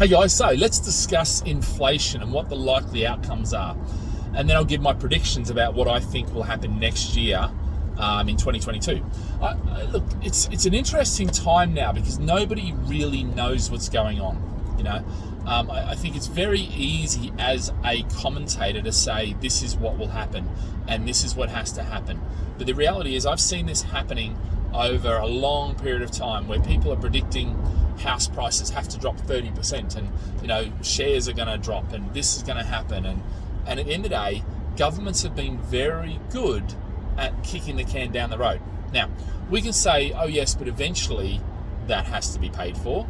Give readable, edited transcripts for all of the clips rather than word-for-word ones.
Hey guys, so let's discuss inflation and what the likely outcomes are. And then I'll give my predictions about what I think will happen next year in 2022. Look, it's an interesting time now because nobody really knows what's going on. I think it's very easy as a commentator to say this is what will happen and this is what has to happen. But the reality is I've seen this happening over a long period of time where people are predicting house prices have to drop 30% and shares are going to drop and this is going to happen and at the end of the day governments have been very good at kicking the can down the road. Now we can say, oh yes, but eventually that has to be paid for,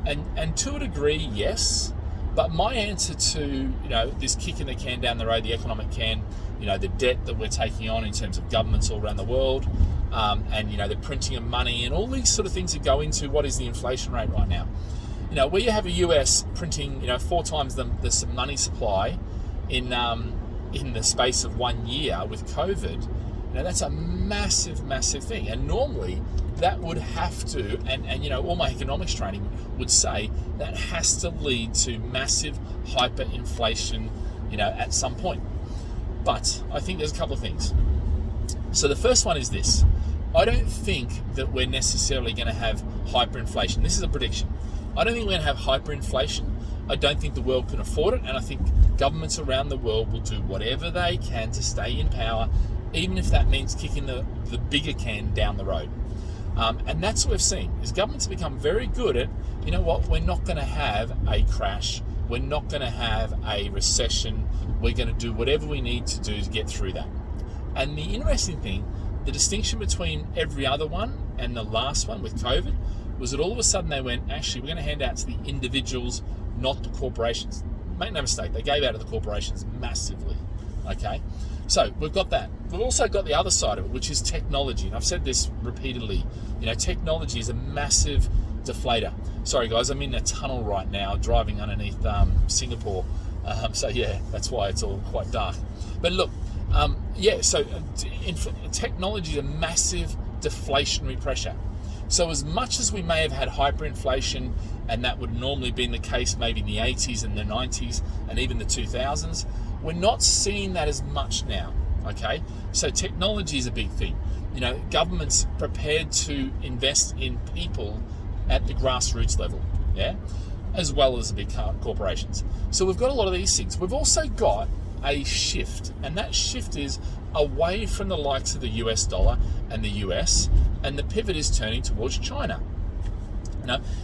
and to a degree yes, but my answer to this kicking the can down the road, the economic can, the debt that we're taking on in terms of governments all around the world, and the printing of money and all these sort of things that go into what is the inflation rate right now. Where you have a US printing 4 times the money supply in the space of 1 year with COVID, that's a massive thing. And normally that would have to, and all my economics training would say that has to lead to massive hyperinflation, at some point. But I think there's a couple of things. So the first one is this. I don't think that we're necessarily going to have hyperinflation. This is a prediction. I don't think we're going to have hyperinflation. I don't think the world can afford it, and I think governments around the world will do whatever they can to stay in power, even if that means kicking the bigger can down the road. And that's what we've seen, is governments have become very good at, we're not going to have a crash, we're not going to have a recession, we're going to do whatever we need to do to get through that. And the interesting thing, the distinction between every other one and the last one with COVID was that all of a sudden they went, actually, we're going to hand out to the individuals, not the corporations. Make no mistake, they gave out to the corporations massively, okay? So we've got that. We've also got the other side of it, which is technology. And I've said this repeatedly, technology is a massive deflator. Sorry guys, I'm in a tunnel right now driving underneath Singapore. So yeah, that's why it's all quite dark. But look, technology is a massive deflationary pressure. So as much as we may have had hyperinflation, and that would normally be the case maybe in the 80s and the 90s and even the 2000s, we're not seeing that as much now, okay? So technology is a big thing. Governments prepared to invest in people at the grassroots level, yeah, as well as the big corporations. So we've got a lot of these things. We've also got a shift, and that shift is away from the likes of the US dollar and the US, and the pivot is turning towards China.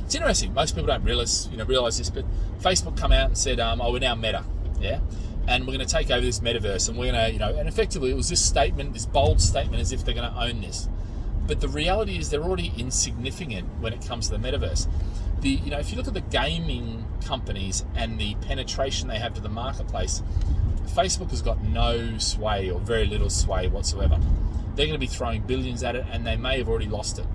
It's interesting. Most people don't realize this, but Facebook come out and said, we're now Meta, yeah, and we're going to take over this metaverse, and we're going to, and effectively it was this statement, this bold statement, as if they're going to own this. But the reality is they're already insignificant when it comes to the metaverse. If you look at the gaming companies and the penetration they have to the marketplace, Facebook has got no sway or very little sway whatsoever. They're going to be throwing billions at it, and they may have already lost it.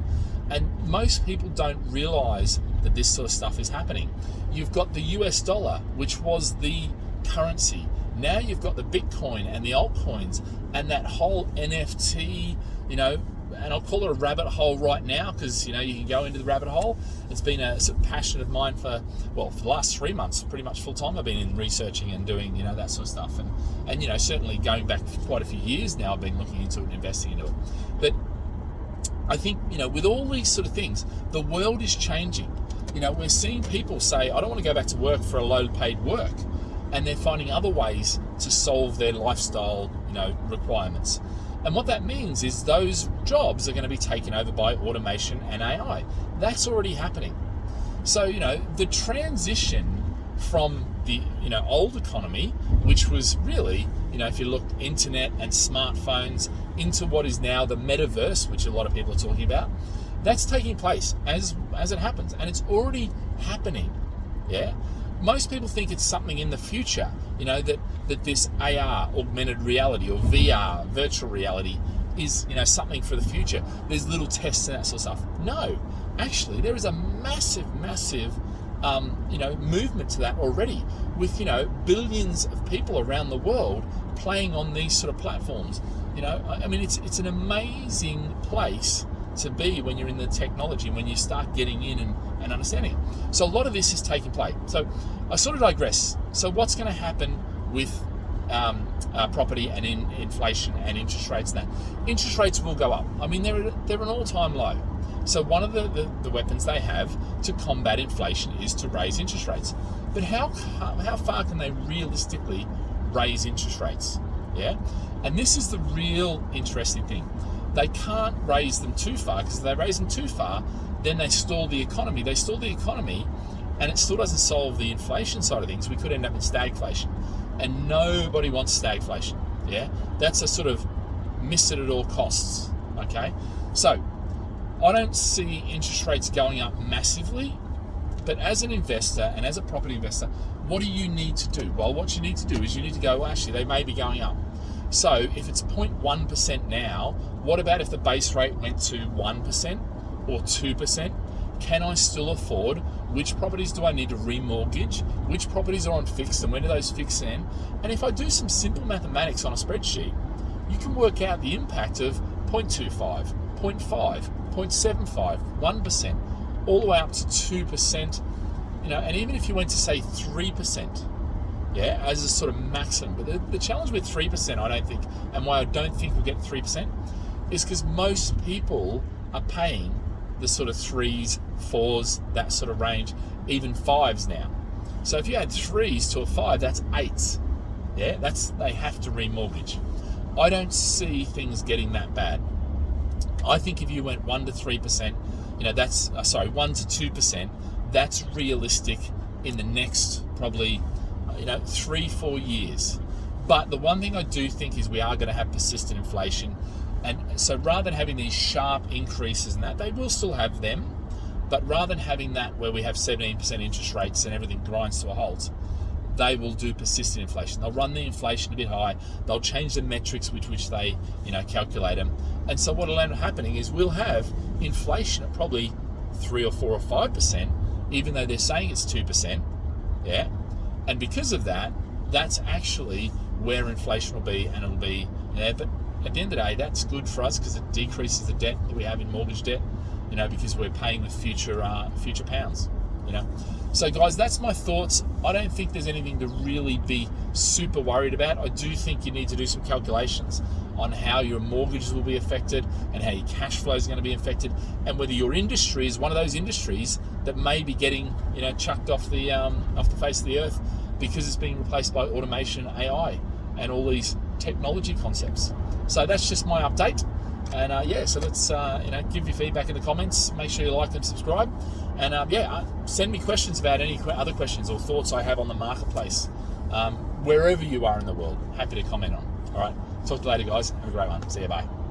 And most people don't realize that this sort of stuff is happening. You've got the US dollar, which was the currency. Now you've got the Bitcoin and the altcoins and that whole NFT, and I'll call it a rabbit hole right now because, you can go into the rabbit hole. It's been a sort of passion of mine for the last 3 months, pretty much full time. I've been in researching and doing, that sort of stuff. And certainly going back quite a few years now, I've been looking into it and investing into it. But I think, with all these sort of things, the world is changing. We're seeing people say, I don't want to go back to work for a low paid work. And they're finding other ways to solve their lifestyle, requirements. And what that means is those jobs are going to be taken over by automation and AI. That's already happening. So, the transition from the, old economy, which was really, if you look internet and smartphones, into what is now the metaverse, which a lot of people are talking about, that's taking place as it happens. And it's already happening, yeah? Most people think it's something in the future, that this AR, augmented reality, or VR, virtual reality, is, something for the future. There's little tests and that sort of stuff. No, actually, there is a massive, movement to that already with, billions of people around the world playing on these sort of platforms. It's an amazing place to be when you're in the technology, when you start getting in and understanding it. So a lot of this is taking place. So I sort of digress. So what's going to happen with property and in inflation and interest rates? And that interest rates will go up. I mean, they're an all-time low. So one of the weapons they have to combat inflation is to raise interest rates. But how far can they realistically raise interest rates? Yeah, and this is the real interesting thing. They can't raise them too far, because if they raise them too far, then they stall the economy. They stall the economy, and it still doesn't solve the inflation side of things. We could end up in stagflation, and nobody wants stagflation. Yeah, that's a sort of miss it at all costs. Okay, so I don't see interest rates going up massively, but as an investor and as a property investor, what do you need to do? Well, what you need to do is you need to go, well, actually, they may be going up. So if it's 0.1% now, what about if the base rate went to 1% or 2%? Can I still afford? Which properties do I need to remortgage? Which properties are on fixed, and when do those fix in? And if I do some simple mathematics on a spreadsheet, you can work out the impact of 0.25, 0.5, 0.75, 1%, all the way up to 2%, and even if you went to say 3%, yeah, as a sort of maximum. But the challenge with 3%, I don't think, and why I don't think we'll get 3%, is because most people are paying the sort of 3s, 4s, that sort of range, even 5s now. So if you add 3s to a 5, that's 8s. Yeah, they have to remortgage. I don't see things getting that bad. I think if you went 1 to 3%, 1 to 2%, that's realistic in the next probably 3-4 years. But the one thing I do think is we are going to have persistent inflation, and so rather than having these sharp increases and that, they will still have them, but rather than having that where we have 17% interest rates and everything grinds to a halt, they will do persistent inflation. They'll run the inflation a bit high. They'll change the metrics with which they calculate them, and so what will end up happening is we'll have inflation at probably 3 or 4 or 5%, even though they're saying it's 2%. Yeah. And because of that, that's actually where inflation will be, and it'll be there. But at the end of the day, that's good for us because it decreases the debt that we have in mortgage debt, because we're paying with future pounds, So guys, that's my thoughts. I don't think there's anything to really be super worried about. I do think you need to do some calculations on how your mortgages will be affected and how your cash flow is going to be affected, and whether your industry is one of those industries that may be getting chucked off the face of the earth because it's being replaced by automation, AI, and all these technology concepts. So that's just my update. And so let's give your feedback in the comments. Make sure you like and subscribe. And send me questions about any other questions or thoughts I have on the marketplace, wherever you are in the world. Happy to comment on. All right, talk to you later, guys. Have a great one. See you. Bye.